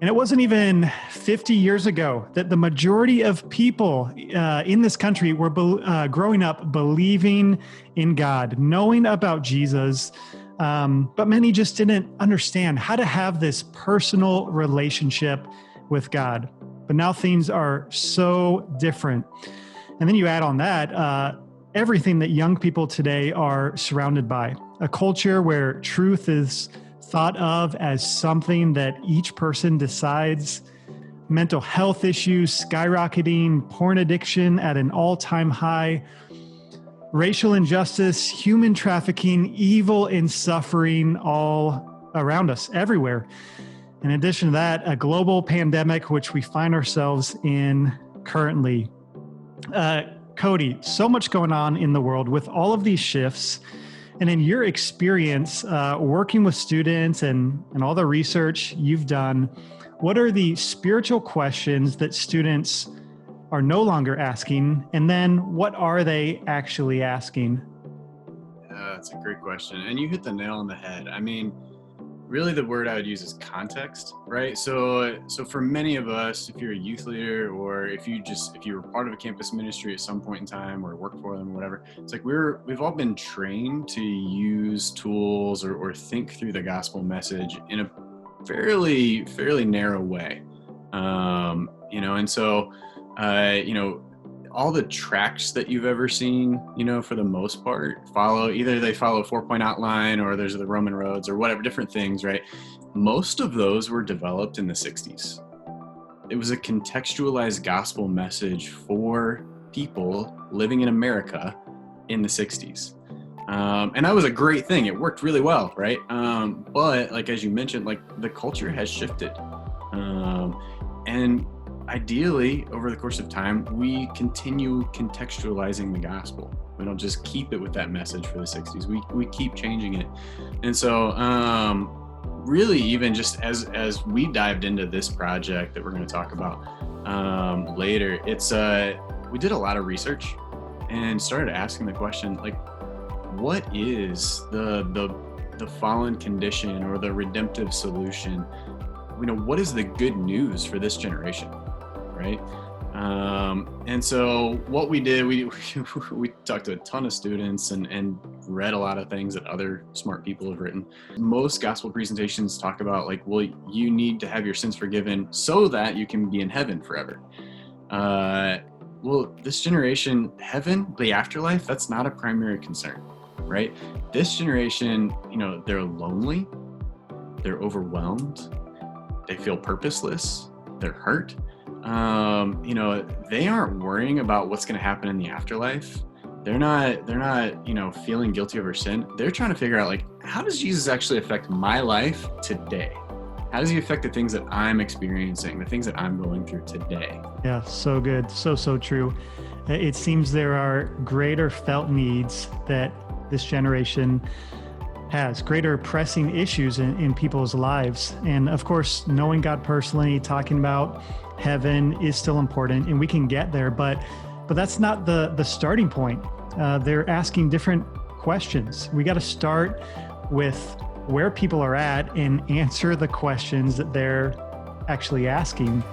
And it wasn't even 50 years ago that the majority of people in this country were growing up believing in God, knowing about Jesus, but many just didn't understand how to have this personal relationship with God. But now things are so different. And then you add on that everything that young people today are surrounded by, a culture where truth is thought of as something that each person decides, mental health issues skyrocketing, porn addiction at an all-time high, racial injustice, human trafficking, evil and suffering all around us, everywhere. In addition to that, a global pandemic, which we find ourselves in currently. Cody, so much going on in the world with all of these shifts. And in your experience working with students and all the research you've done, what are the spiritual questions that students are no longer asking? And then what are they actually asking? That's a great question. And you hit the nail on the head. I mean, really the word I would use is context, right? So for many of us, if you're a youth leader or if you were part of a campus ministry at some point in time or work for them or whatever, it's like we've all been trained to use tools or think through the gospel message in a fairly narrow way. And so all the tracts that you've ever seen, for the most part, they follow a 4-point outline or there's the Roman roads or whatever, different things, right? Most of those were developed in the 60s. It was a contextualized gospel message for people living in America in the 60s. And that was a great thing. It worked really well, right? But like, as you mentioned, like the culture has shifted. And ideally, over the course of time, we continue contextualizing the gospel. We don't just keep it with that message for the 60s. We keep changing it. And so really, even just as we dived into this project that we're going to talk about later, we did a lot of research and started asking the question, like, what is the fallen condition or the redemptive solution? What is the good news for this generation? Right. And so what we did, we talked to a ton of students and read a lot of things that other smart people have written. Most gospel presentations talk about like, well, you need to have your sins forgiven so that you can be in heaven forever. Well, this generation, heaven, the afterlife, that's not a primary concern, right? This generation, they're lonely, they're overwhelmed, they feel purposeless, they're hurt. They aren't worrying about what's going to happen in the afterlife. They're not, feeling guilty over sin. They're trying to figure out, like, how does Jesus actually affect my life today? How does he affect the things that I'm experiencing, the things that I'm going through today? Yeah, so good. So true. It seems there are greater felt needs that this generation has, greater pressing issues in people's lives. And of course, knowing God personally, talking about heaven is still important, and we can get there, but that's not the starting point. They're asking different questions. We got to start with where people are at and answer the questions that they're actually asking.